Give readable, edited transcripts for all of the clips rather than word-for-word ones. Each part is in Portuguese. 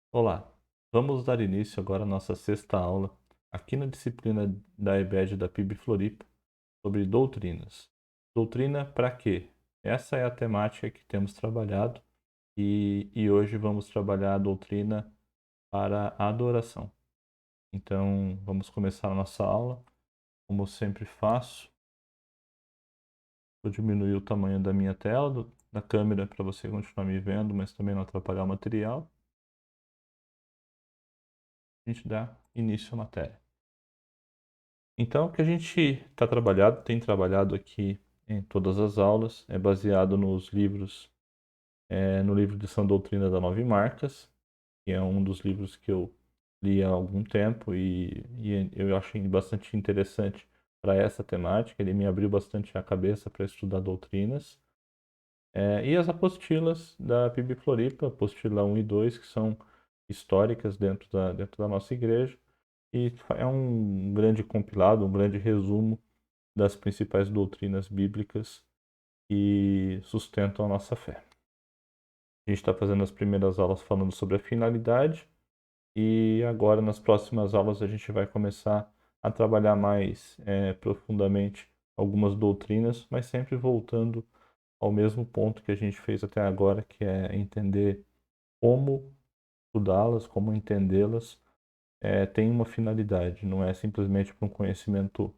Olá, vamos dar início agora à nossa sexta aula, aqui na disciplina da EBED da PIB Floripa, sobre doutrinas. Doutrina para quê? Essa é a temática que temos trabalhado e hoje vamos trabalhar a doutrina para a adoração. Então, vamos começar a nossa aula. Como eu sempre faço, vou diminuir o tamanho da minha tela, da câmera, para você continuar me vendo, mas também não atrapalhar o material. A gente dá início à matéria. Então, o que a gente tem trabalhado aqui em todas as aulas, é baseado nos livros, no livro de Sã Doutrina da Nove Marcas, que é um dos livros que eu li há algum tempo e eu achei bastante interessante para essa temática. Ele me abriu bastante a cabeça para estudar doutrinas. E as apostilas da PIB Floripa, apostila 1 e 2, que são históricas dentro da nossa igreja. E é um grande compilado, um grande resumo das principais doutrinas bíblicas que sustentam a nossa fé. A gente está fazendo as primeiras aulas falando sobre a finalidade e agora nas próximas aulas a gente vai começar a trabalhar mais profundamente algumas doutrinas, mas sempre voltando ao mesmo ponto que a gente fez até agora, que é entender como estudá-las, como entendê-las, tem uma finalidade, não é simplesmente para um conhecimento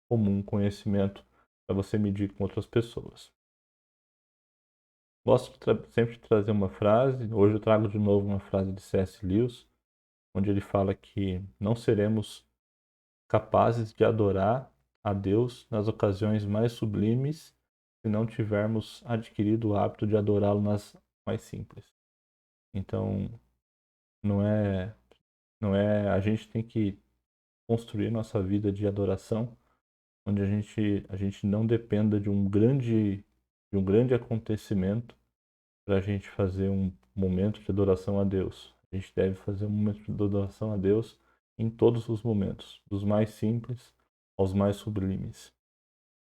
comum, conhecimento para você medir com outras pessoas. Gosto sempre de trazer uma frase, hoje eu trago de novo uma frase de C.S. Lewis, onde ele fala que não seremos capazes de adorar a Deus nas ocasiões mais sublimes se não tivermos adquirido o hábito de adorá-lo nas mais simples. Então, não é, a gente tem que construir nossa vida de adoração, onde a gente não dependa de um grande acontecimento para a gente fazer um momento de adoração a Deus. A gente deve fazer um momento de adoração a Deus em todos os momentos, dos mais simples aos mais sublimes.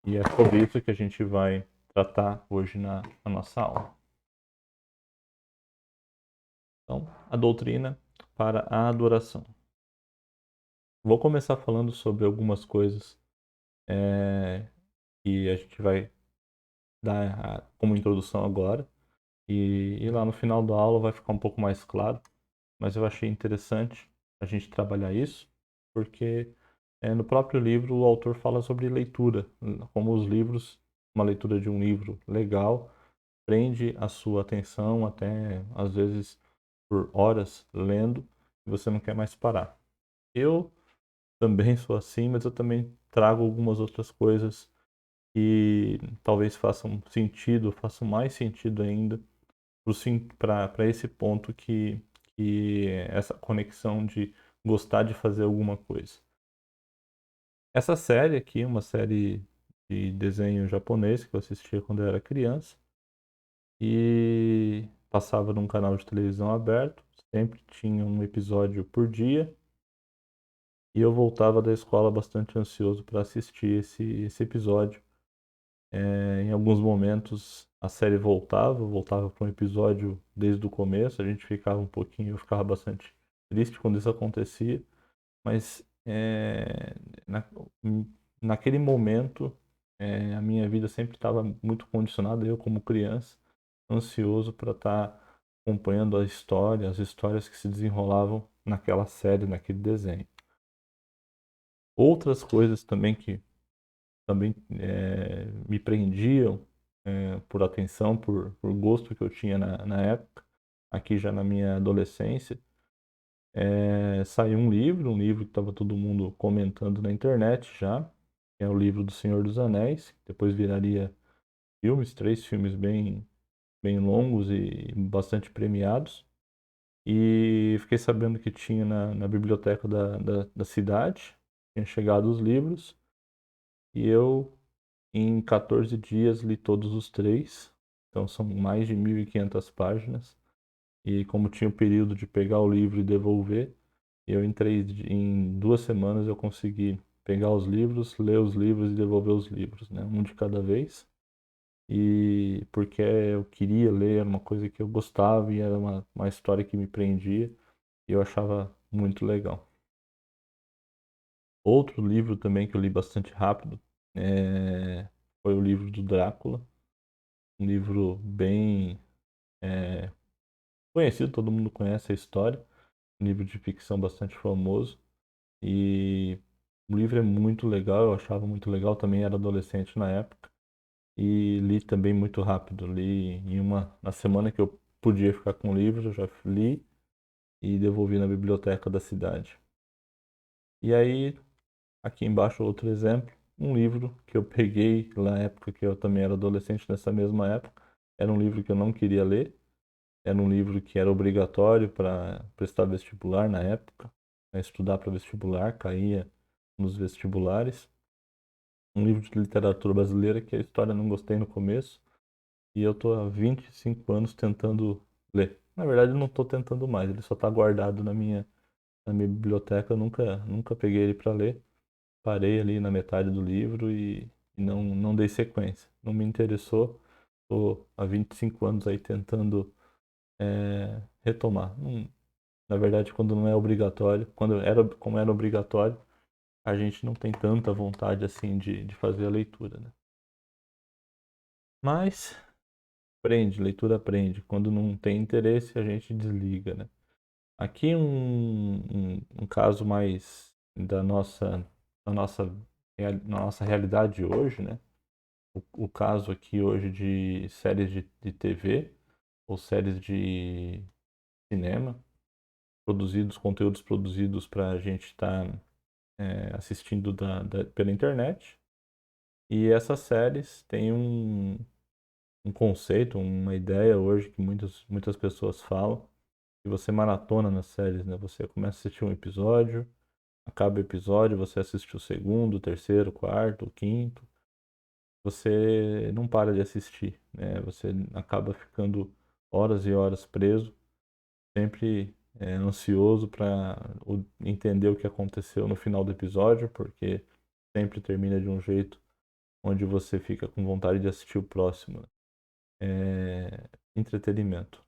E é sobre isso que a gente vai tratar hoje na nossa aula. Então, a doutrina para a adoração. Vou começar falando sobre algumas coisas que a gente vai dar como introdução agora. E lá no final da aula vai ficar um pouco mais claro, mas eu achei interessante a gente trabalhar isso, porque no próprio livro o autor fala sobre leitura, como os livros, uma leitura de um livro legal, prende a sua atenção até, às vezes, por horas lendo, e você não quer mais parar. Eu também sou assim, mas eu também trago algumas outras coisas que talvez façam sentido, façam mais sentido ainda para esse ponto que essa conexão de gostar de fazer alguma coisa. Essa série aqui é uma série de desenho japonês que eu assistia quando eu era criança e passava num canal de televisão aberto, sempre tinha um episódio por dia e eu voltava da escola bastante ansioso para assistir esse episódio. Em alguns momentos a série voltava para um episódio desde o começo, a gente ficava um pouquinho, eu ficava bastante triste quando isso acontecia, mas na, naquele momento a minha vida sempre estava muito condicionada, eu como criança, ansioso para estar acompanhando a história, as histórias que se desenrolavam naquela série, naquele desenho. Outras coisas também que também me prendiam por atenção, por gosto que eu tinha na época, aqui já na minha adolescência. Saiu um livro que estava todo mundo comentando na internet já, que é o livro do Senhor dos Anéis, que depois viraria filmes, 3 filmes bem longos e bastante premiados. E fiquei sabendo que tinha na biblioteca da cidade, tinha chegado os livros, e eu em 14 dias li todos os 3, então são mais de 1.500 páginas. E como tinha o período de pegar o livro e devolver, eu entrei em 2 semanas eu consegui pegar os livros, ler os livros e devolver os livros, né? Um de cada vez. E porque eu queria ler, era uma coisa que eu gostava e era uma história que me prendia. e eu achava muito legal. Outro livro também que eu li bastante rápido foi o livro do Drácula, um livro bem conhecido, todo mundo conhece a história, um livro de ficção bastante famoso. E o livro é muito legal, eu achava muito legal, também era adolescente na época. E li também muito rápido, li na semana que eu podia ficar com o livro, eu já li e devolvi na biblioteca da cidade. E aí, aqui embaixo outro exemplo, um livro que eu peguei na época que eu também era adolescente, nessa mesma época. Era um livro que eu não queria ler, era um livro que era obrigatório para prestar vestibular na época, né, estudar para vestibular, caía nos vestibulares. Um livro de literatura brasileira que a história eu não gostei no começo e eu tô há 25 anos tentando ler. Na verdade, eu não estou tentando mais, ele só está guardado na minha biblioteca, eu nunca peguei ele para ler. Parei ali na metade do livro e não dei sequência. Não me interessou. Estou há 25 anos aí tentando retomar. Na verdade, quando não é obrigatório, como era obrigatório, a gente não tem tanta vontade assim de fazer a leitura, né? Mas aprende, leitura aprende. Quando não tem interesse, a gente desliga, né? Aqui um caso mais da nossa, na nossa realidade hoje, né? O caso aqui hoje de séries de TV ou séries de cinema, conteúdos produzidos para a gente estar assistindo pela internet. E essas séries têm um conceito, uma ideia hoje que muitas pessoas falam, que você maratona nas séries, né? Você começa a assistir um episódio, acaba o episódio, você assiste o segundo, o terceiro, o quarto, o quinto. Você não para de assistir, né? Você acaba ficando horas e horas preso, sempre ansioso para entender o que aconteceu no final do episódio, porque sempre termina de um jeito onde você fica com vontade de assistir o próximo, né? Entretenimento.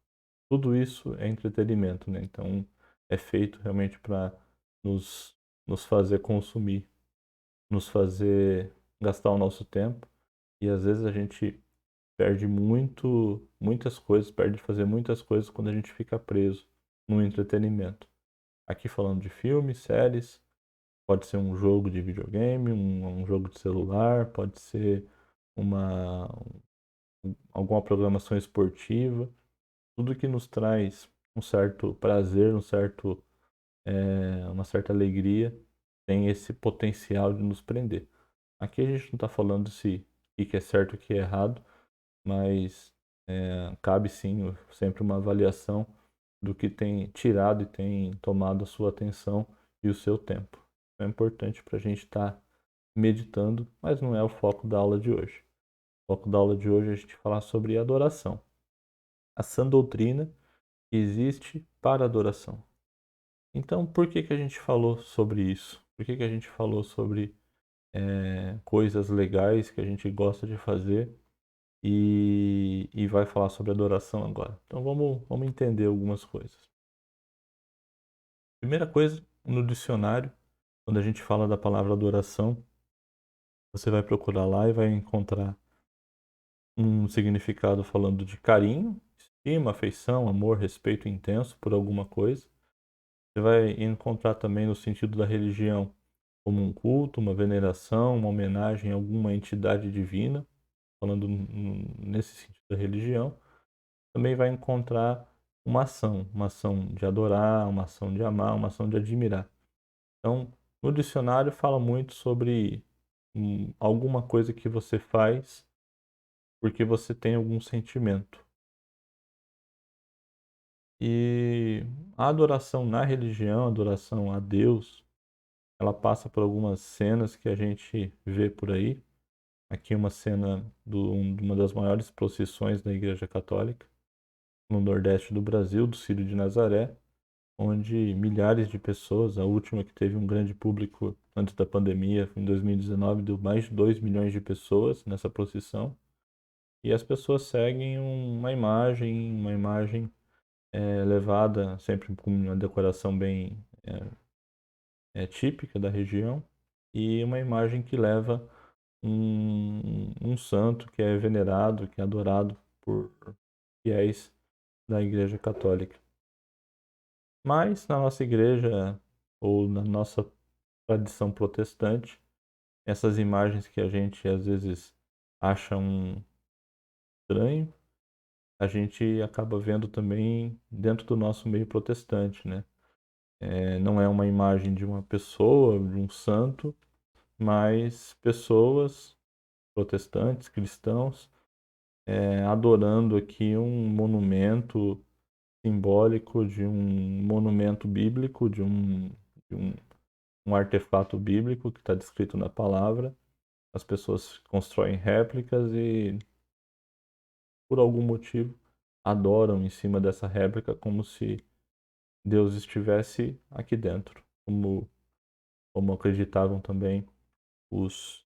Tudo isso é entretenimento, né? Então é feito realmente para nos, nos fazer consumir, nos fazer gastar o nosso tempo. E às vezes a gente perde muitas coisas, perde de fazer muitas coisas quando a gente fica preso no entretenimento. Aqui falando de filmes, séries, pode ser um jogo de videogame, um jogo de celular, pode ser uma, alguma programação esportiva, tudo que nos traz um certo prazer, uma certa alegria, tem esse potencial de nos prender. Aqui a gente não está falando se o que é certo e o que é errado, mas cabe sim sempre uma avaliação do que tem tirado e tem tomado a sua atenção e o seu tempo. É importante para a gente estar meditando, mas não é o foco da aula de hoje. O foco da aula de hoje é a gente falar sobre adoração. A sã doutrina que existe para adoração. Então, por que que a gente falou sobre isso? Por que que a gente falou sobre coisas legais que a gente gosta de fazer e vai falar sobre adoração agora? Então, vamos entender algumas coisas. Primeira coisa, no dicionário, quando a gente fala da palavra adoração, você vai procurar lá e vai encontrar um significado falando de carinho, estima, afeição, amor, respeito intenso por alguma coisa. Você vai encontrar também no sentido da religião como um culto, uma veneração, uma homenagem a alguma entidade divina, falando nesse sentido da religião. Também vai encontrar uma ação de adorar, uma ação de amar, uma ação de admirar. Então, no dicionário fala muito sobre alguma coisa que você faz porque você tem algum sentimento. E a adoração na religião, a adoração a Deus, ela passa por algumas cenas que a gente vê por aí. Aqui uma cena de uma das maiores procissões da Igreja Católica, no Nordeste do Brasil, do Círio de Nazaré, onde milhares de pessoas, a última que teve um grande público antes da pandemia, em 2019, deu mais de 2 milhões de pessoas nessa procissão. E as pessoas seguem uma imagem levada sempre com uma decoração bem típica da região, e uma imagem que leva um santo que é venerado, que é adorado por fiéis da Igreja Católica. Mas na nossa igreja, ou na nossa tradição protestante, essas imagens que a gente às vezes acha estranho, a gente acaba vendo também dentro do nosso meio protestante, né? Não é uma imagem de uma pessoa, de um santo, mas pessoas protestantes, cristãos, adorando aqui um monumento simbólico de um monumento bíblico, de um artefato bíblico que está descrito na palavra. As pessoas constroem réplicas e, por algum motivo, adoram em cima dessa réplica como se Deus estivesse aqui dentro, como acreditavam também os,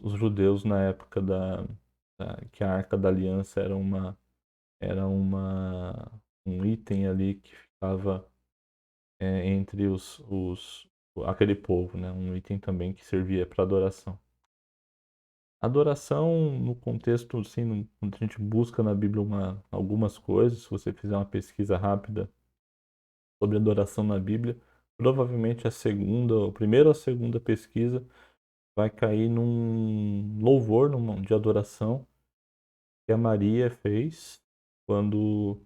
os judeus na época que a Arca da Aliança era um item ali que ficava entre aquele povo, né? Um item também que servia para adoração. Adoração, no contexto, assim, quando a gente busca na Bíblia algumas coisas, se você fizer uma pesquisa rápida sobre adoração na Bíblia, provavelmente a primeira ou a segunda pesquisa vai cair num louvor de adoração que a Maria fez quando,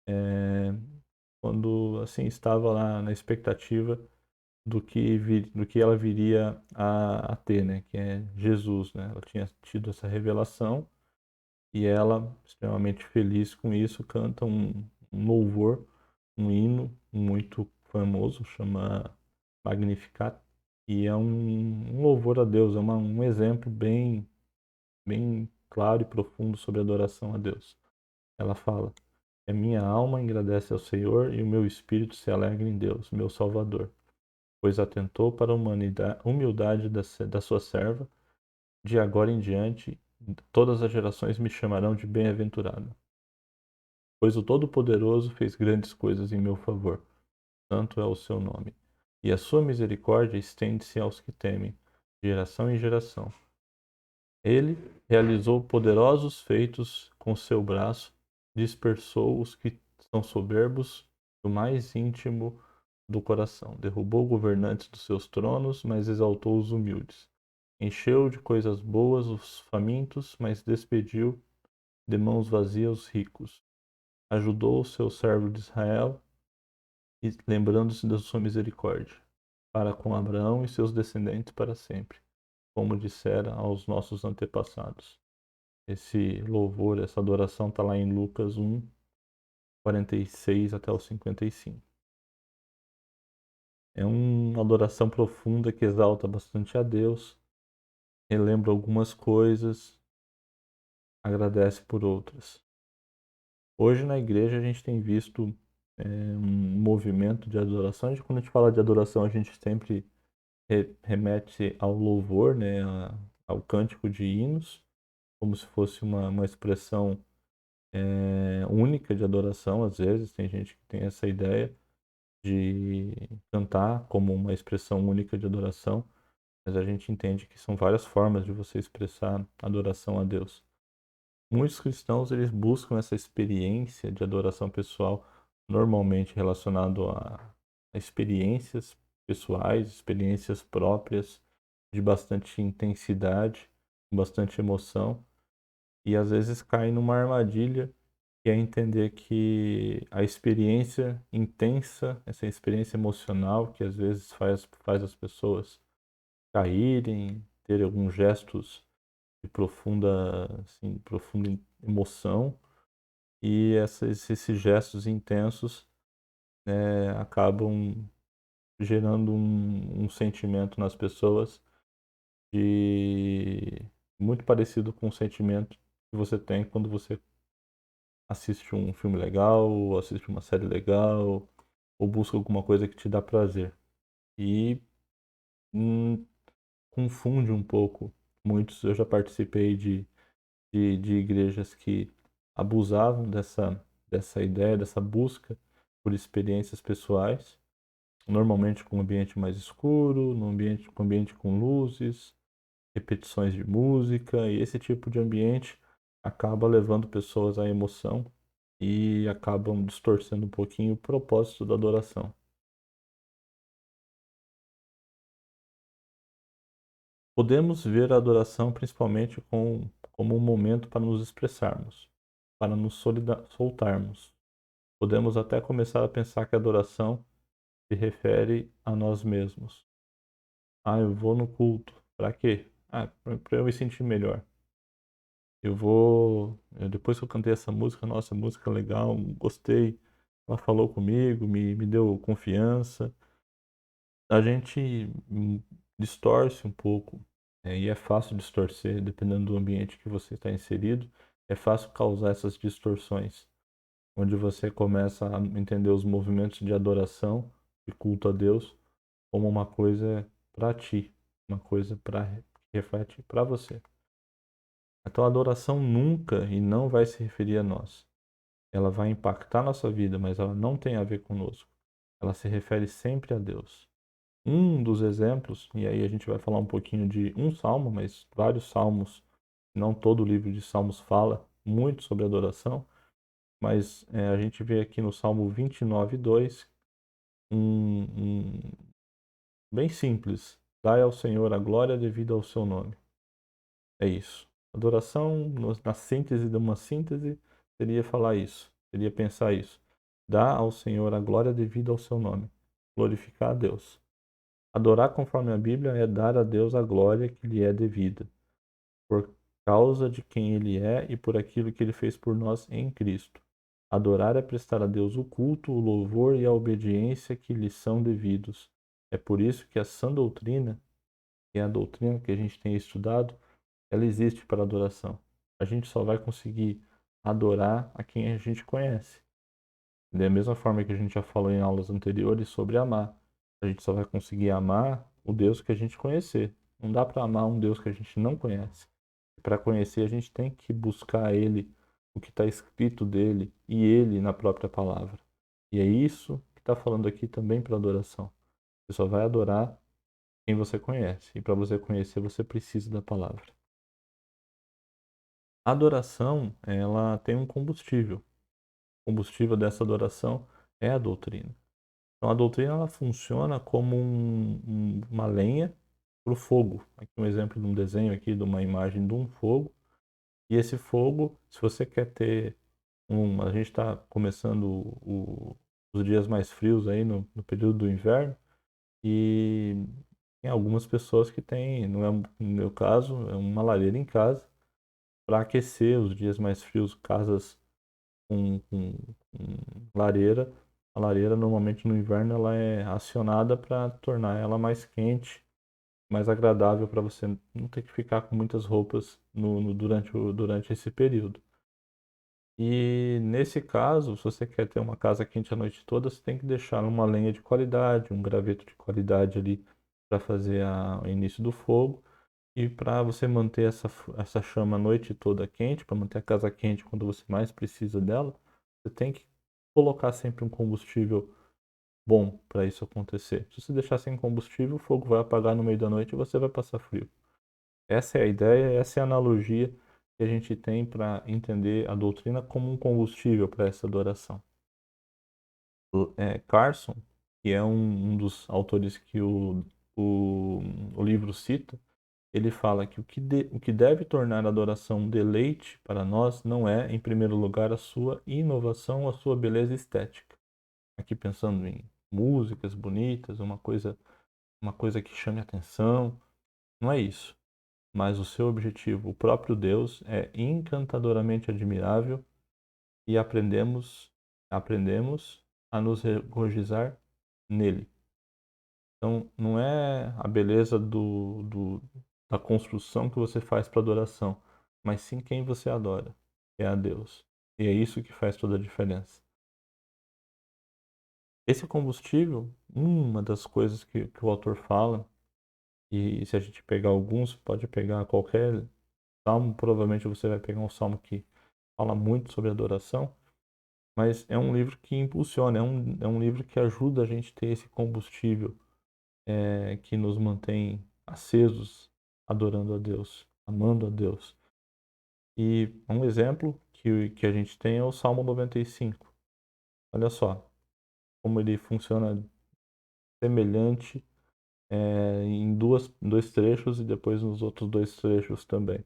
é, quando assim, estava lá na expectativa do que ela viria a ter, né? Que é Jesus, né? Ela tinha tido essa revelação e ela, extremamente feliz com isso, canta um louvor, um hino muito famoso, chama Magnificat, e é um louvor a Deus, um exemplo bem claro e profundo sobre adoração a Deus. Ela fala: "A minha alma agradece ao Senhor e o meu espírito se alegra em Deus, meu Salvador, pois atentou para a humildade da sua serva. De agora em diante, todas as gerações me chamarão de bem-aventurado, pois o Todo-Poderoso fez grandes coisas em meu favor. Santo é o seu nome. E a sua misericórdia estende-se aos que temem, de geração em geração. Ele realizou poderosos feitos com seu braço, dispersou os que são soberbos do mais íntimo do coração. Derrubou governantes dos seus tronos, mas exaltou os humildes. Encheu de coisas boas os famintos, mas despediu de mãos vazias os ricos. Ajudou o seu servo de Israel, e lembrando-se da sua misericórdia, para com Abraão e seus descendentes para sempre, como dissera aos nossos antepassados. Esse louvor, essa adoração está lá em Lucas 1, 46 até o 55. É uma adoração profunda que exalta bastante a Deus, relembra algumas coisas, agradece por outras. Hoje na igreja a gente tem visto um movimento de adoração. Quando a gente fala de adoração, a gente sempre remete ao louvor, né, ao cântico de hinos, como se fosse uma expressão única de adoração. Às vezes tem gente que tem essa ideia de cantar como uma expressão única de adoração, mas a gente entende que são várias formas de você expressar adoração a Deus. Muitos cristãos eles buscam essa experiência de adoração pessoal, normalmente relacionado a experiências pessoais, experiências próprias, de bastante intensidade, bastante emoção, e às vezes cai numa armadilha que é entender que a experiência intensa, essa experiência emocional que às vezes faz as pessoas caírem, ter alguns gestos de profunda emoção, e esses gestos intensos acabam gerando um sentimento nas pessoas de muito parecido com o sentimento que você tem quando você assiste um filme legal, ou assiste uma série legal, ou busca alguma coisa que te dá prazer. E hum, confunde um pouco. Muitos, eu já participei de igrejas que abusavam dessa ideia, dessa busca por experiências pessoais, normalmente com um ambiente mais escuro, com ambiente com luzes, repetições de música, e esse tipo de ambiente acaba levando pessoas à emoção e acabam distorcendo um pouquinho o propósito da adoração. Podemos ver a adoração principalmente como um momento para nos expressarmos, para nos soltarmos. Podemos até começar a pensar que a adoração se refere a nós mesmos. Ah, eu vou no culto. Para quê? Ah, para eu me sentir melhor. Depois que eu cantei essa música, nossa, música legal, gostei. Ela falou comigo, me deu confiança. A gente distorce um pouco, e é fácil distorcer, dependendo do ambiente que você está inserido, é fácil causar essas distorções, onde você começa a entender os movimentos de adoração, de culto a Deus, como uma coisa para ti, uma coisa que reflete para você. Então a adoração nunca e não vai se referir a nós. Ela vai impactar nossa vida, mas ela não tem a ver conosco. Ela se refere sempre a Deus. Um dos exemplos, e aí a gente vai falar um pouquinho de um salmo, mas vários salmos, não todo o livro de Salmos fala muito sobre adoração, mas a gente vê aqui no Salmo 29:2, um bem simples: dai ao Senhor a glória devida ao seu nome. É isso. Adoração, na síntese de uma síntese, seria falar isso, seria pensar isso. Dá ao Senhor a glória devida ao seu nome. Glorificar a Deus. Adorar conforme a Bíblia é dar a Deus a glória que lhe é devida, por causa de quem Ele é e por aquilo que Ele fez por nós em Cristo. Adorar é prestar a Deus o culto, o louvor e a obediência que lhe são devidos. É por isso que a sã doutrina, que é a doutrina que a gente tem estudado, ela existe para adoração. A gente só vai conseguir adorar a quem a gente conhece. Da mesma forma que a gente já falou em aulas anteriores sobre amar. A gente só vai conseguir amar o Deus que a gente conhecer. Não dá para amar um Deus que a gente não conhece. Para conhecer, a gente tem que buscar Ele, o que está escrito dele e Ele na própria palavra. E é isso que está falando aqui também para adoração. Você só vai adorar quem você conhece. E para você conhecer, você precisa da palavra. A adoração, ela tem um combustível. O combustível dessa adoração é a doutrina. Então, a doutrina ela funciona como uma lenha para o fogo. Aqui um exemplo de um desenho aqui de uma imagem de um fogo. E esse fogo, se você quer ter a gente está começando os dias mais frios aí no período do inverno e tem algumas pessoas que têm, não é no meu caso, é uma lareira em casa para aquecer os dias mais frios, casas com lareira. A lareira normalmente no inverno ela é acionada para tornar ela mais quente, mais agradável para você não ter que ficar com muitas roupas durante esse período. E nesse caso, se você quer ter uma casa quente a noite toda, você tem que deixar uma lenha de qualidade, um graveto de qualidade ali para fazer o início do fogo. E para você manter essa chama a noite toda quente, para manter a casa quente quando você mais precisa dela, você tem que colocar sempre um combustível bom para isso acontecer. Se você deixar sem combustível, o fogo vai apagar no meio da noite e você vai passar frio. Essa é a ideia, essa é a analogia que a gente tem para entender a doutrina como um combustível para essa adoração. Carson, que é um dos autores que o livro cita, ele fala que o que deve tornar a adoração um deleite para nós não é, em primeiro lugar, a sua inovação, a sua beleza estética. Aqui pensando em músicas bonitas, uma coisa que chame atenção, não é isso. Mas o seu objetivo, o próprio Deus, é encantadoramente admirável e aprendemos a nos regozijar nele. Então, não é a beleza da construção que você faz para adoração, mas sim quem você adora, que é a Deus. E é isso que faz toda a diferença. Esse combustível, uma das coisas que o autor fala, e se a gente pegar alguns, pode pegar qualquer salmo, provavelmente você vai pegar um salmo que fala muito sobre adoração, Mas é um livro que impulsiona, é um livro que ajuda a gente a ter esse combustível que nos mantém acesos, adorando a Deus, amando a Deus. E um exemplo que a gente tem é o Salmo 95. Olha só como ele funciona semelhante em dois trechos e depois nos outros dois trechos também.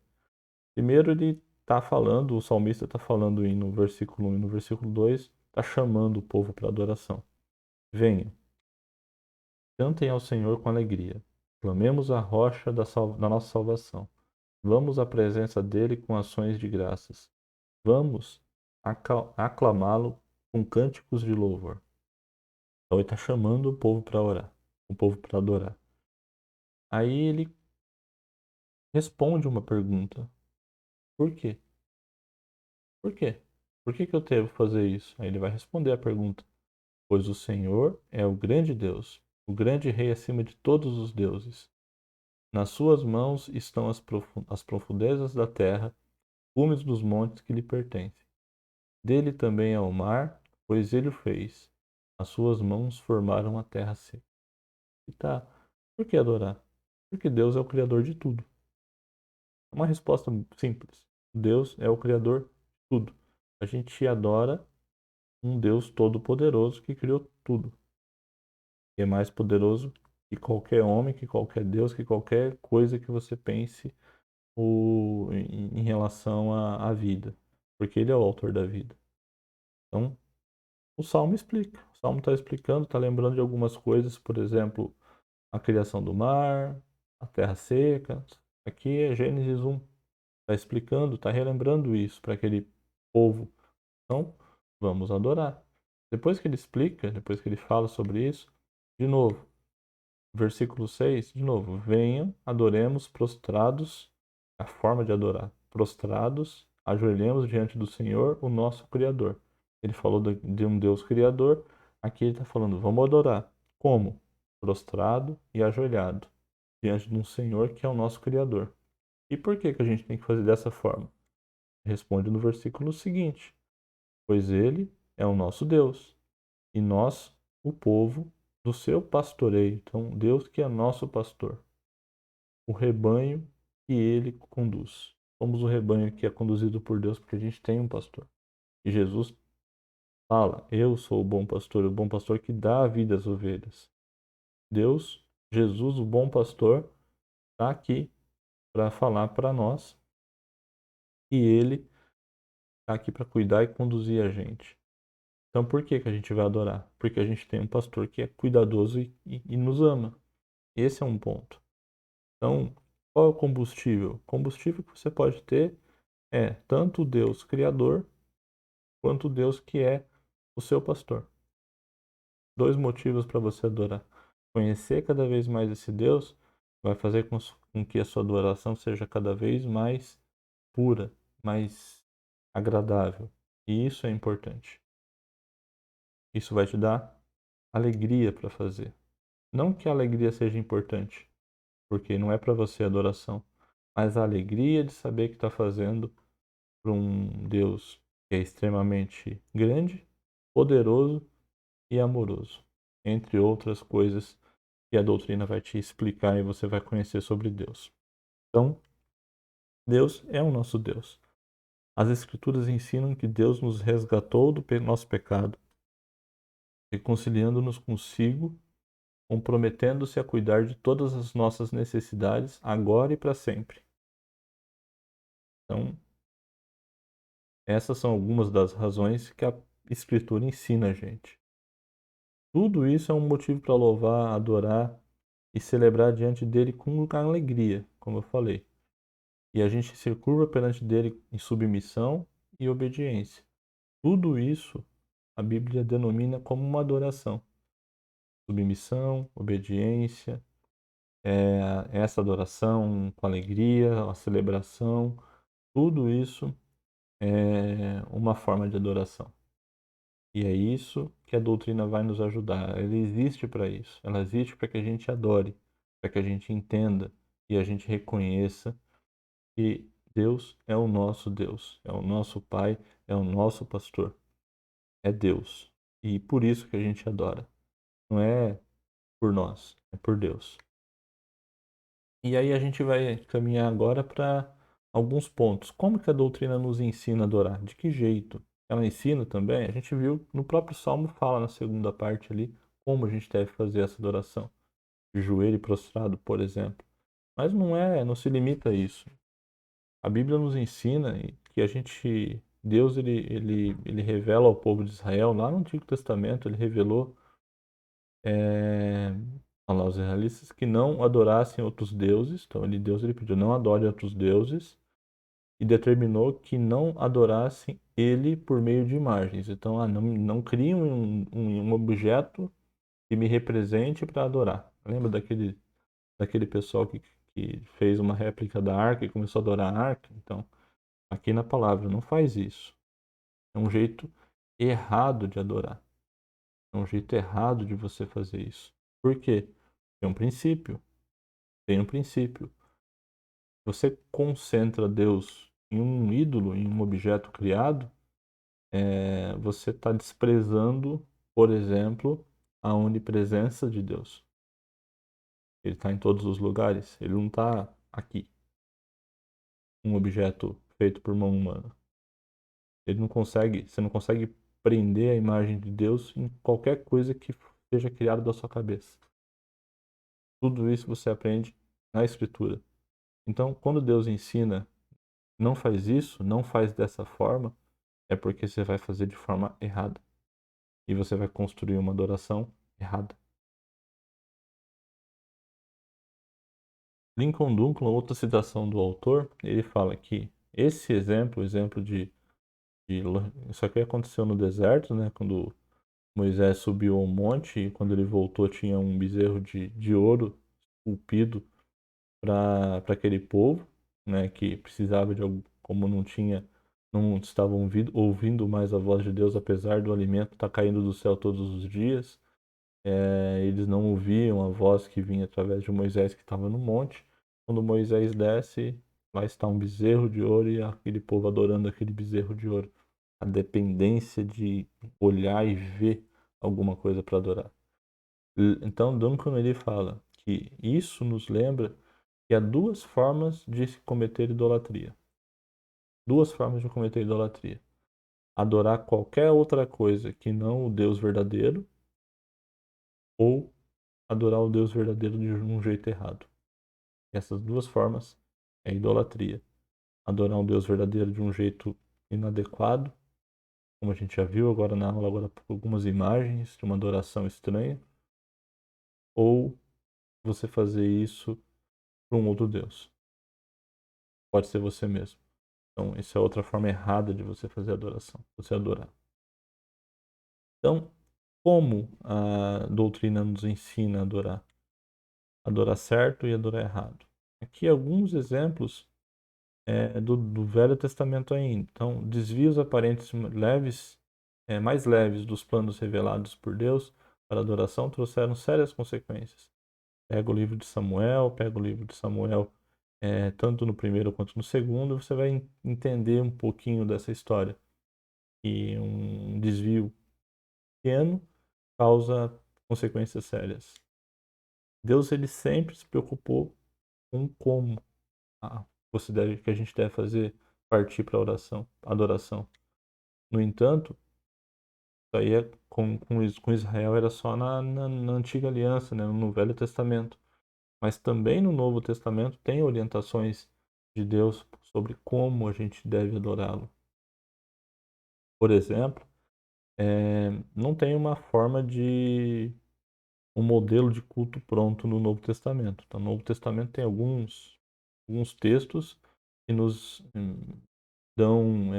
Primeiro ele está falando, o salmista está falando no versículo 1 e no versículo 2, está chamando o povo para adoração. Venham, cantem ao Senhor com alegria, clamemos a rocha da nossa salvação. Vamos à presença dele com ações de graças. Vamos aclamá-lo com cânticos de louvor. Então ele está chamando o povo para orar, o povo para adorar. Aí ele responde uma pergunta. Por quê? Por quê? Por que eu devo fazer isso? Aí ele vai responder a pergunta. Pois o Senhor é o grande Deus, o grande Rei acima de todos os deuses. Nas suas mãos estão as profundezas da terra, cumes dos montes que lhe pertencem. Dele também é o mar, pois ele o fez. As suas mãos formaram a terra seca. E tá, por que adorar? Porque Deus é o Criador de tudo. É uma resposta simples. Deus é o Criador de tudo. A gente adora um Deus todo-poderoso que criou tudo. E é mais poderoso que qualquer homem, que qualquer Deus, que qualquer coisa que você pense em relação à vida. Porque ele é o autor da vida. Então, o Salmo explica. O Salmo está explicando, está lembrando de algumas coisas, por exemplo, a criação do mar, a terra seca. Aqui é Gênesis 1. Está explicando, está relembrando isso para aquele povo. Então, vamos adorar. Depois que ele explica, depois que ele fala sobre isso, de novo, versículo 6, de novo, venham, adoremos prostrados, a forma de adorar, prostrados, ajoelhemos diante do Senhor, o nosso Criador. Ele falou de um Deus Criador, aqui ele está falando, vamos adorar. Como? Prostrado e ajoelhado, diante de um Senhor que é o nosso Criador. E por que a gente tem que fazer dessa forma? Responde no versículo seguinte, pois ele é o nosso Deus, e nós, o povo do seu pastoreio. Então, Deus que é nosso pastor, o rebanho que ele conduz. Somos o rebanho que é conduzido por Deus porque a gente tem um pastor. E Jesus fala: Eu sou o bom pastor que dá a vida às ovelhas. Deus, Jesus, o bom pastor, está aqui para falar para nós e ele está aqui para cuidar e conduzir a gente. Então, por que a gente vai adorar? Porque a gente tem um pastor que é cuidadoso e nos ama. Esse é um ponto. Então, qual é o combustível? O combustível que você pode ter é tanto o Deus Criador quanto o Deus que é o seu pastor. Dois motivos para você adorar. Conhecer cada vez mais esse Deus vai fazer com que a sua adoração seja cada vez mais pura, mais agradável. E isso é importante. Isso vai te dar alegria para fazer. Não que a alegria seja importante, porque não é para você a adoração, mas a alegria de saber que está fazendo para um Deus que é extremamente grande, poderoso e amoroso, entre outras coisas que a doutrina vai te explicar e você vai conhecer sobre Deus. Então, Deus é o nosso Deus. As Escrituras ensinam que Deus nos resgatou do nosso pecado, reconciliando-nos consigo, comprometendo-se a cuidar de todas as nossas necessidades agora e para sempre. Então, essas são algumas das razões que a Escritura ensina a gente. Tudo isso é um motivo para louvar, adorar e celebrar diante dele com alegria, como eu falei. E a gente se curva perante dele em submissão e obediência. Tudo isso a Bíblia denomina como uma adoração. Submissão, obediência, essa adoração com alegria, a celebração, tudo isso é uma forma de adoração. E é isso que a doutrina vai nos ajudar. Ela existe para isso. Ela existe para que a gente adore, para que a gente entenda e a gente reconheça que Deus é o nosso Deus, é o nosso Pai, é o nosso pastor. é Deus. E por isso que a gente adora. Não é por nós, é por Deus. E aí a gente vai caminhar agora para alguns pontos. Como que a doutrina nos ensina a adorar? De que jeito? Ela ensina também, a gente viu no próprio Salmo fala na segunda parte ali como a gente deve fazer essa adoração. De joelho prostrado, por exemplo. Mas não se limita a isso. A Bíblia nos ensina que Deus ele revela ao povo de Israel, lá no Antigo Testamento, ele revelou é, aos israelitas que não adorassem outros deuses. Então, Deus ele pediu, não adore outros deuses, e determinou que não adorassem ele por meio de imagens. Então, não criem um objeto que me represente para adorar. Lembra daquele pessoal que fez uma réplica da arca e começou a adorar a arca? Então, aqui na palavra, não faz isso. É um jeito errado de adorar. É um jeito errado de você fazer isso. Por quê? Tem um princípio. Tem um princípio. Você concentra Deus em um ídolo, em um objeto criado, você está desprezando, por exemplo, a onipresença de Deus. Ele está em todos os lugares. Ele não está aqui, um objeto feito por mão humana. Você não consegue prender a imagem de Deus em qualquer coisa que seja criada da sua cabeça. Tudo isso você aprende na Escritura. Então, quando Deus ensina, não faz isso, não faz dessa forma, é porque você vai fazer de forma errada. E você vai construir uma adoração errada. Lincoln Duncan, outra citação do autor, ele fala que esse exemplo, o exemplo de isso aqui aconteceu no deserto, né, quando Moisés subiu ao monte e quando ele voltou tinha um bezerro de ouro esculpido para aquele povo, né, que precisava de algo, como não estavam ouvindo mais a voz de Deus, apesar do alimento estar caindo do céu todos os dias, eles não ouviam a voz que vinha através de Moisés que estava no monte. Quando Moisés desce, lá está um bezerro de ouro e aquele povo adorando aquele bezerro de ouro. A dependência de olhar e ver alguma coisa para adorar. Então, Duncan ele fala que isso nos lembra que há duas formas de se cometer idolatria. Duas formas de cometer idolatria. Adorar qualquer outra coisa que não o Deus verdadeiro ou adorar o Deus verdadeiro de um jeito errado. Essas duas formas é idolatria. Adorar um Deus verdadeiro de um jeito inadequado, como a gente já viu agora na aula, agora por algumas imagens de uma adoração estranha, ou você fazer isso para um outro Deus. Pode ser você mesmo. Então, essa é outra forma errada de você fazer adoração, você adorar. Então, como a doutrina nos ensina a adorar? Adorar certo e adorar errado. Aqui alguns exemplos do Velho Testamento ainda. Então, desvios aparentes leves, mais leves dos planos revelados por Deus para adoração trouxeram sérias consequências. Pega o livro de Samuel, tanto no primeiro quanto no segundo, você vai entender um pouquinho dessa história. E um desvio pequeno causa consequências sérias. Deus ele sempre se preocupou com como que a gente deve fazer partir para a oração, adoração. No entanto, isso aí com Israel era só na antiga aliança, né, no Velho Testamento. Mas também no Novo Testamento tem orientações de Deus sobre como a gente deve adorá-lo. Por exemplo, não tem uma forma de um modelo de culto pronto no Novo Testamento. Então, no Novo Testamento tem alguns textos que nos dão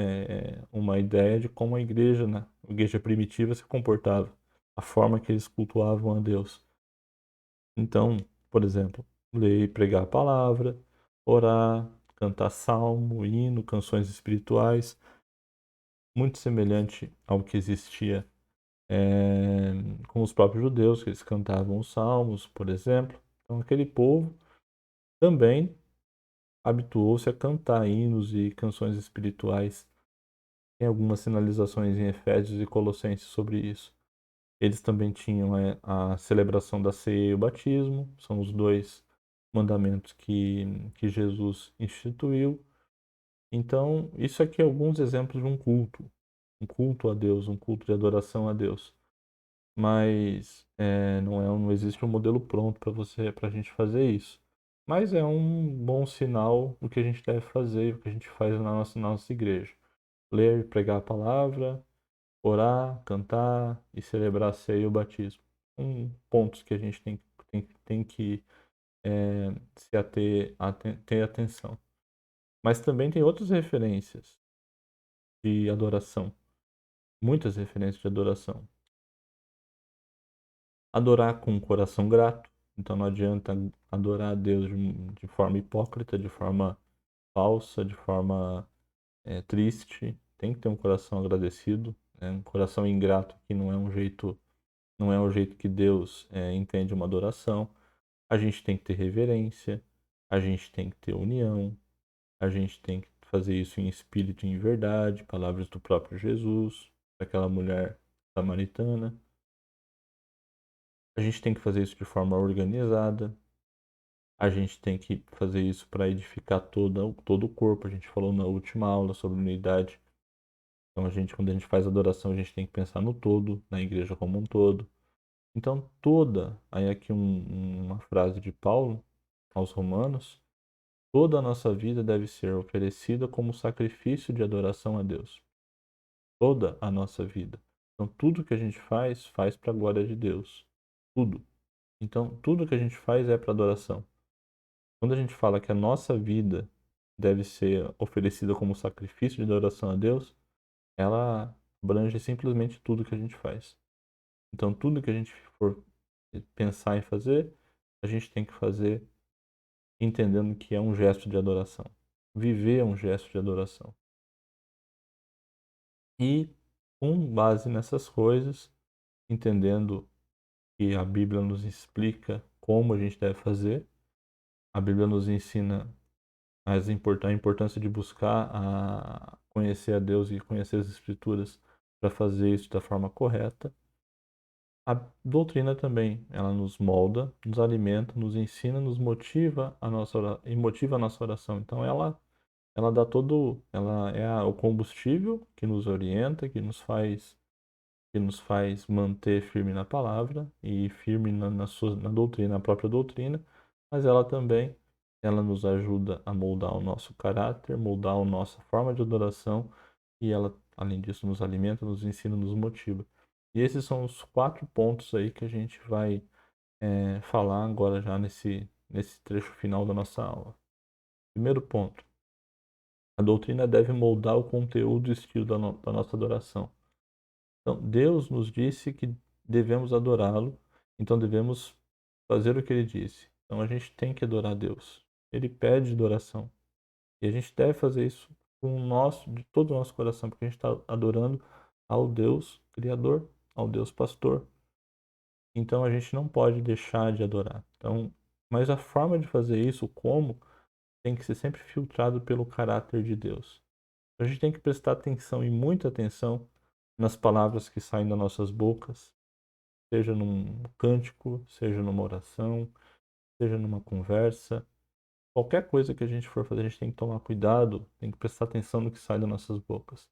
uma ideia de como a igreja, né, a igreja primitiva se comportava, a forma que eles cultuavam a Deus. Então, por exemplo, ler e pregar a palavra, orar, cantar salmo, hino, canções espirituais, muito semelhante ao que existia é, com os próprios judeus, que eles cantavam os salmos, por exemplo. Então, aquele povo também habituou-se a cantar hinos e canções espirituais Tem algumas sinalizações em Efésios e Colossenses sobre isso. Eles também tinham a celebração da ceia e o batismo, são os dois mandamentos que Jesus instituiu. Então, isso aqui é alguns exemplos de um culto a Deus, um culto de adoração a Deus. Mas não existe um modelo pronto para a gente fazer isso. Mas é um bom sinal do que a gente deve fazer, o que a gente faz na nossa igreja. Ler e pregar a palavra, orar, cantar e celebrar a ceia e o batismo. São pontos que a gente tem que se ter atenção. Mas também tem outras referências de adoração, muitas referências de adoração. Adorar com um coração grato, então não adianta adorar a Deus de forma hipócrita, de forma falsa, de forma triste. Tem que ter um coração agradecido, um coração ingrato que não é o jeito que Deus entende uma adoração. A gente tem que ter reverência, a gente tem que ter união, a gente tem que fazer isso em espírito e em verdade, palavras do próprio Jesus, daquela mulher samaritana. A gente tem que fazer isso de forma organizada. A gente tem que fazer isso para edificar todo o corpo. A gente falou na última aula sobre unidade. Então, quando a gente faz adoração, a gente tem que pensar no todo, na igreja como um todo. Então, aí aqui uma frase de Paulo aos Romanos, toda a nossa vida deve ser oferecida como sacrifício de adoração a Deus. Toda a nossa vida. Então, tudo que a gente faz para a glória de Deus. Tudo. Então, tudo que a gente faz é para adoração. Quando a gente fala que a nossa vida deve ser oferecida como sacrifício de adoração a Deus, ela abrange simplesmente tudo que a gente faz. Então, tudo que a gente for pensar em fazer, a gente tem que fazer entendendo que é um gesto de adoração. Viver é um gesto de adoração. E, com base nessas coisas, entendendo que a Bíblia nos explica como a gente deve fazer, a Bíblia nos ensina a importância de buscar conhecer a Deus e conhecer as Escrituras para fazer isso da forma correta. A doutrina também, ela nos molda, nos alimenta, nos ensina, nos motiva e motiva a nossa oração. Então ela dá ela é o combustível que nos orienta, que nos faz manter firme na palavra e firme na doutrina, na própria doutrina, mas ela nos ajuda a moldar o nosso caráter, moldar a nossa forma de adoração e ela, além disso, nos alimenta, nos ensina, nos motiva. E esses são os 4 pontos aí que a gente vai falar agora já nesse trecho final da nossa aula. Primeiro ponto, a doutrina deve moldar o conteúdo e estilo da nossa adoração. Então, Deus nos disse que devemos adorá-lo, então devemos fazer o que ele disse. Então, a gente tem que adorar a Deus. Ele pede adoração. E a gente deve fazer isso de todo o nosso coração, porque a gente está adorando ao Deus Criador, ao Deus Pastor. Então, a gente não pode deixar de adorar. Então, mas a forma de fazer isso, como, tem que ser sempre filtrado pelo caráter de Deus. A gente tem que prestar atenção e muita atenção nas palavras que saem das nossas bocas, seja num cântico, seja numa oração, seja numa conversa. Qualquer coisa que a gente for fazer, a gente tem que tomar cuidado, tem que prestar atenção no que sai das nossas bocas.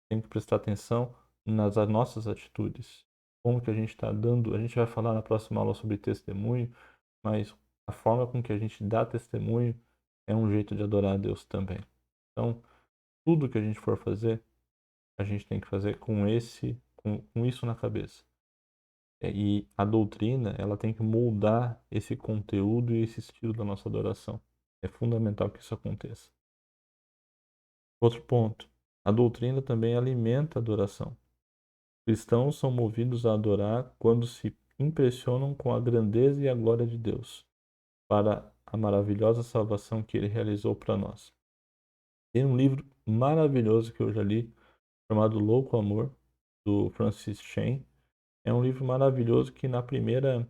Tem que prestar atenção nas nossas atitudes. Como que a gente está dando. A gente vai falar na próxima aula sobre testemunho, mas a forma com que a gente dá testemunho é um jeito de adorar a Deus também. Então, tudo que a gente for fazer, a gente tem que fazer com isso na cabeça. E a doutrina, ela tem que moldar esse conteúdo e esse estilo da nossa adoração. É fundamental que isso aconteça. Outro ponto. A doutrina também alimenta a adoração. Cristãos são movidos a adorar quando se impressionam com a grandeza e a glória de Deus, para a maravilhosa salvação que ele realizou para nós. Tem um livro maravilhoso que eu já li, chamado Louco Amor, do Francis Chan. É um livro maravilhoso que no primeiro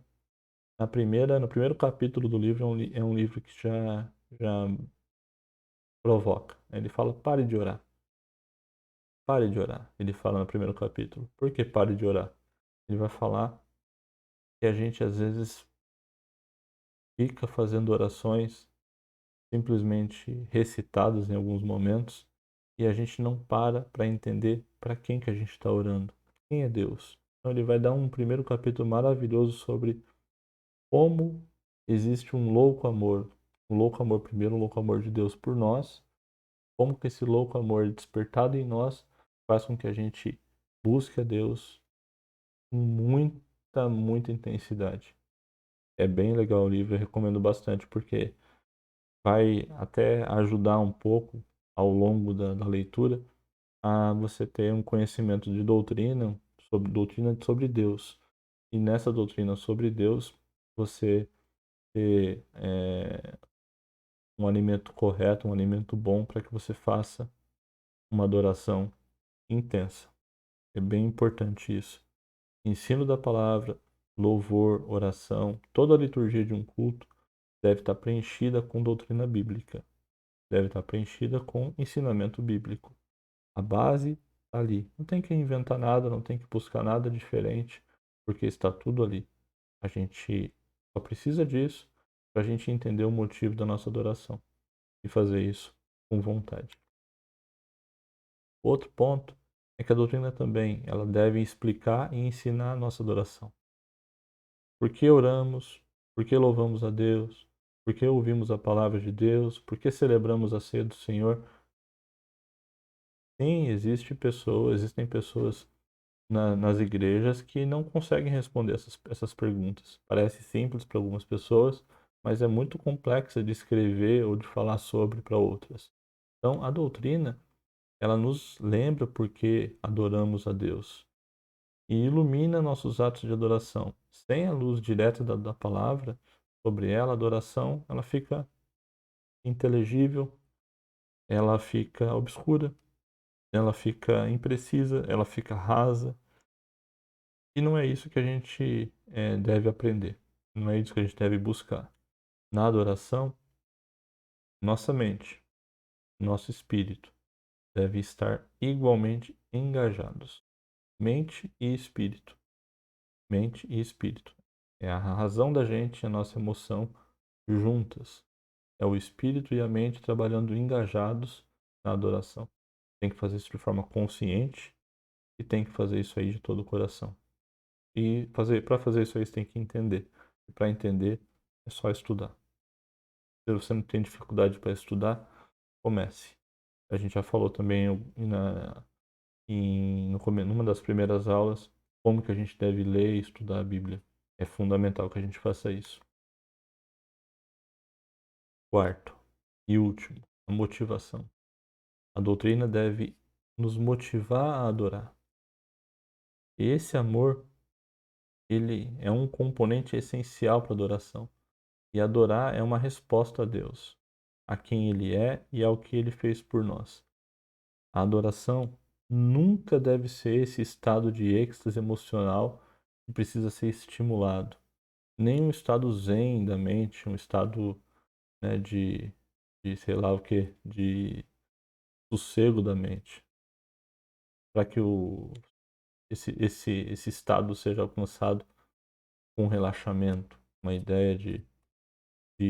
capítulo do livro é um livro que já provoca. Ele fala: pare de orar. pare de orar. Ele fala no primeiro capítulo. Por que pare de orar? Ele vai falar que a gente às vezes fica fazendo orações simplesmente recitadas em alguns momentos e a gente não para entender para quem que a gente está orando. Quem é Deus? Então ele vai dar um primeiro capítulo maravilhoso sobre como existe um louco amor primeiro, um louco amor de Deus por nós, como que esse louco amor despertado em nós faz com que a gente busque a Deus com muita intensidade. É bem legal o livro, eu recomendo bastante, porque vai até ajudar um pouco ao longo da leitura a você ter um conhecimento de doutrina sobre Deus. E nessa doutrina sobre Deus, você ter um alimento correto, um alimento bom para que você faça uma adoração intensa. É bem importante isso. Ensino da palavra, louvor, oração, toda a liturgia de um culto deve estar preenchida com doutrina bíblica, deve estar preenchida com ensinamento bíblico. A base está ali. Não tem que inventar nada, não tem que buscar nada diferente, porque está tudo ali. A gente só precisa disso para a gente entender o motivo da nossa adoração e fazer isso com vontade. Outro ponto é que a doutrina também ela deve explicar e ensinar a nossa adoração. Por que oramos? Por que louvamos a Deus? Por que ouvimos a palavra de Deus? Por que celebramos a ceia do Senhor? Sim, existem pessoas nas igrejas que não conseguem responder essas perguntas. Parece simples para algumas pessoas, mas é muito complexa de escrever ou de falar sobre para outras. Então, a doutrina, ela nos lembra por que adoramos a Deus e ilumina nossos atos de adoração. Sem a luz direta da palavra sobre ela, a adoração, ela fica inteligível, ela fica obscura, ela fica imprecisa, ela fica rasa. E não é isso que a gente deve aprender. Não é isso que a gente deve buscar. Na adoração, nossa mente, nosso espírito deve estar igualmente engajados. Mente e espírito. Mente e espírito. É a razão da gente, a nossa emoção juntas. É o espírito e a mente trabalhando engajados na adoração. Tem que fazer isso de forma consciente e tem que fazer isso aí de todo o coração. E para fazer isso aí você tem que entender. E para entender é só estudar. Se você não tem dificuldade para estudar, comece. A gente já falou também numa das primeiras aulas como que a gente deve ler e estudar a Bíblia. É fundamental que a gente faça isso. Quarto e último, a motivação. A doutrina deve nos motivar a adorar. Esse amor, ele é um componente essencial para a adoração. E adorar é uma resposta a Deus, a quem Ele é e ao que Ele fez por nós. A adoração nunca deve ser esse estado de êxtase emocional que precisa ser estimulado. Nem um estado zen da mente, um estado, né, de sei lá o que, de sossego da mente. Para que esse estado seja alcançado com relaxamento, uma ideia de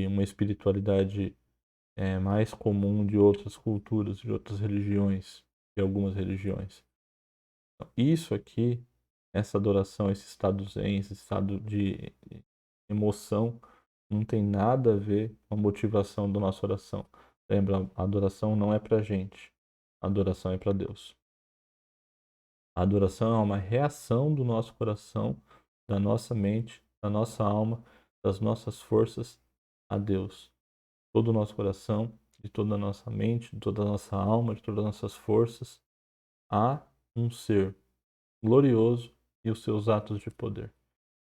uma espiritualidade mais comum de outras culturas, de outras religiões, de algumas religiões. Então, isso aqui, essa adoração, esse estado zen, esse estado de emoção, não tem nada a ver com a motivação da nossa oração. Lembra, a adoração não é pra gente, a adoração é para Deus. A adoração é uma reação do nosso coração, da nossa mente, da nossa alma, das nossas forças a Deus. Todo o nosso coração, de toda a nossa mente, de toda a nossa alma, de todas as nossas forças, a um ser glorioso e os seus atos de poder.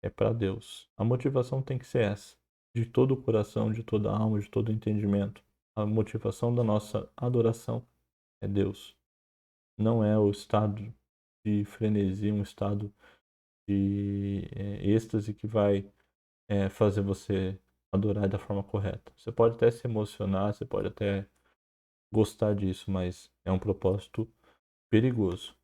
É para Deus. A motivação tem que ser essa, de todo o coração, de toda a alma, de todo o entendimento. A motivação da nossa adoração é Deus. Não é o estado de frenesi, um estado de êxtase que vai fazer você adorar da forma correta. Você pode até se emocionar, você pode até gostar disso, mas é um propósito perigoso.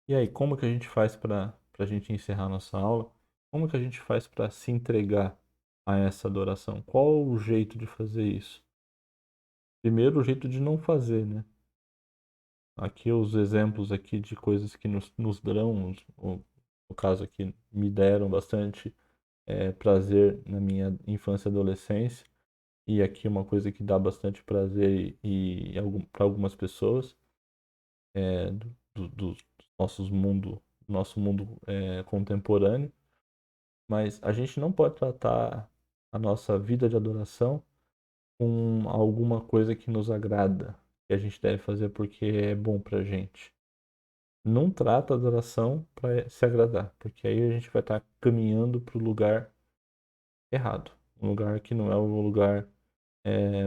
E aí, como que a gente faz para a gente encerrar nossa aula? Como que a gente faz para se entregar a essa adoração? Qual o jeito de fazer isso? Primeiro, o jeito de não fazer, né? Aqui os exemplos aqui de coisas que nos dão, no caso aqui, me deram bastante prazer na minha infância e adolescência. E aqui uma coisa que dá bastante prazer para algumas pessoas do nosso mundo contemporâneo. Mas a gente não pode tratar a nossa vida de adoração com alguma coisa que nos agrada, que a gente deve fazer porque é bom pra gente. Não trata a adoração para se agradar, porque aí a gente vai estar caminhando para o lugar errado, um lugar que não é um lugar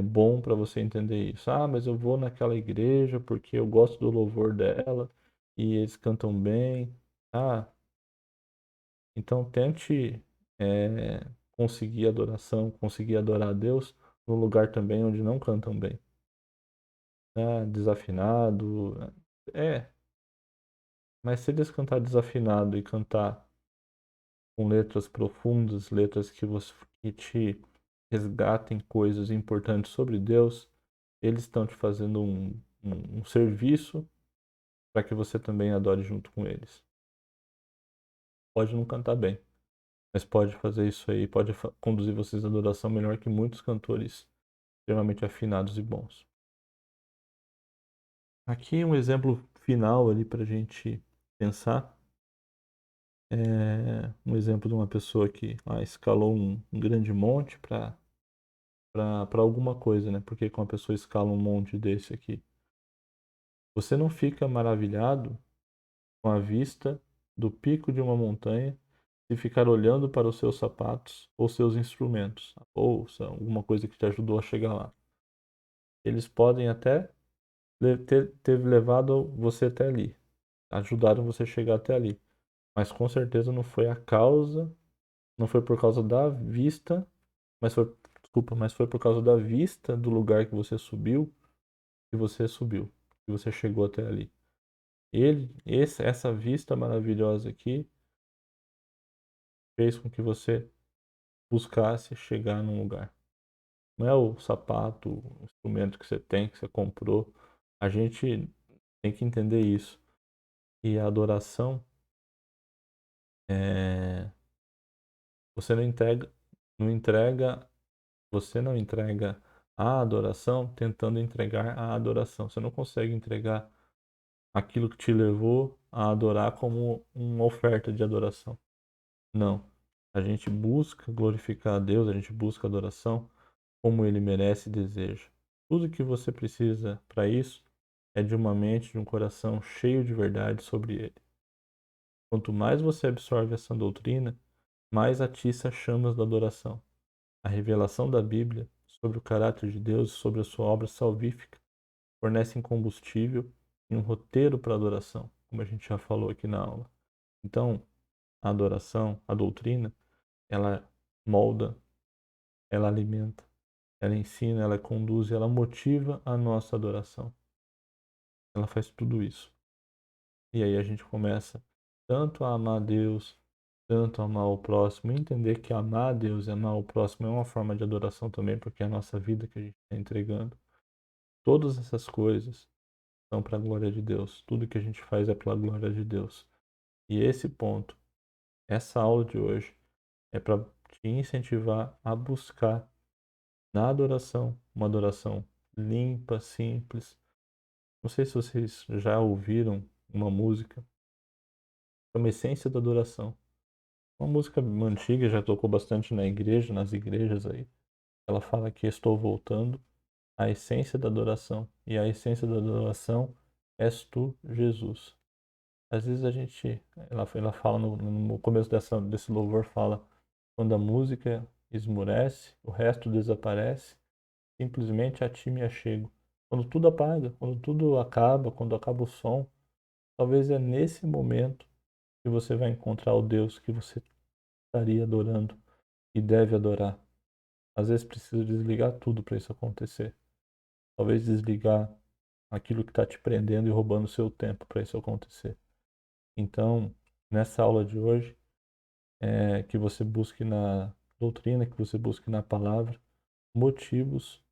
bom para você entender isso. Ah, mas eu vou naquela igreja porque eu gosto do louvor dela e eles cantam bem. Ah, então tente conseguir adoração, conseguir adorar a Deus no lugar também onde não cantam bem. Ah, desafinado. É, mas se eles cantar desafinado e cantar com letras profundas, letras que te resgatem coisas importantes sobre Deus, eles estão te fazendo um serviço para que você também adore junto com eles. Pode não cantar bem, mas pode fazer isso aí, pode conduzir vocês à adoração melhor que muitos cantores extremamente afinados e bons. Aqui um exemplo final ali para a gente pensar. É um exemplo de uma pessoa que escalou um grande monte para alguma coisa, né? Porque quando uma pessoa escala um monte desse aqui, você não fica maravilhado com a vista do pico de uma montanha se ficar olhando para os seus sapatos ou seus instrumentos, a bolsa, alguma coisa que te ajudou a chegar lá. Eles podem até ter levado você até ali, ajudaram você a chegar até ali, mas com certeza não foi por causa da vista, mas foi por causa da vista do lugar que você subiu, que você chegou até ali. Essa vista maravilhosa aqui fez com que você buscasse chegar num lugar. Não é o sapato, o instrumento que você tem, que você comprou. A gente tem que entender isso. E a adoração, é... você não entrega, você não entrega a adoração tentando entregar a adoração. Você não consegue entregar aquilo que te levou a adorar como uma oferta de adoração. Não. A gente busca glorificar a Deus, a gente busca adoração como Ele merece e deseja. Tudo que você precisa para isso é de uma mente, de um coração cheio de verdade sobre Ele. Quanto mais você absorve essa doutrina, mais atiça as chamas da adoração. A revelação da Bíblia sobre o caráter de Deus e sobre a sua obra salvífica fornecem combustível e um roteiro para a adoração, como a gente já falou aqui na aula. Então, a adoração, a doutrina, ela molda, ela alimenta, ela ensina, ela conduz, ela motiva a nossa adoração. Ela faz tudo isso. E aí a gente começa tanto a amar Deus, tanto a amar o próximo, e entender que amar a Deus e amar o próximo é uma forma de adoração também, porque é a nossa vida que a gente está entregando. Todas essas coisas são para a glória de Deus. Tudo que a gente faz é para a glória de Deus. E esse ponto, essa aula de hoje, é para te incentivar a buscar na adoração uma adoração limpa, simples. Não sei se vocês já ouviram uma música, chama Essência da Adoração. Uma música antiga, já tocou bastante na igreja, nas igrejas aí. Ela fala que estou voltando à essência da adoração. E a essência da adoração és tu, Jesus. Às vezes ela fala no começo desse louvor, fala quando a música esmurece, o resto desaparece, simplesmente a ti me achego. Quando tudo apaga, quando tudo acaba, quando acaba o som, talvez é nesse momento que você vai encontrar o Deus que você estaria adorando e deve adorar. Às vezes precisa desligar tudo para isso acontecer. Talvez desligar aquilo que está te prendendo e roubando o seu tempo para isso acontecer. Então, nessa aula de hoje, que você busque na doutrina, que você busque na palavra, motivos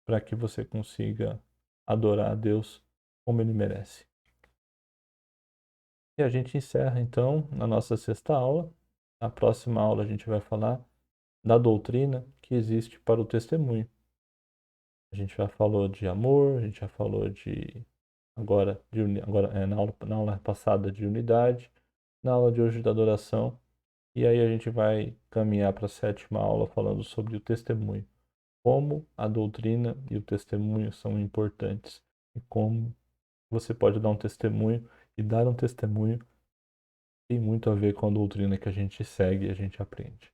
para que você consiga adorar a Deus como Ele merece. E a gente encerra então na nossa sexta aula. Na próxima aula a gente vai falar da doutrina que existe para o testemunho. A gente já falou de amor, a gente já falou de na aula passada de unidade, na aula de hoje da adoração, e aí a gente vai caminhar para a sétima aula falando sobre o testemunho, como a doutrina e o testemunho são importantes e como você pode dar um testemunho e dar um testemunho tem muito a ver com a doutrina que a gente segue e a gente aprende.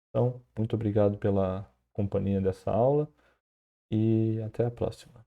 Então, muito obrigado pela companhia dessa aula e até a próxima.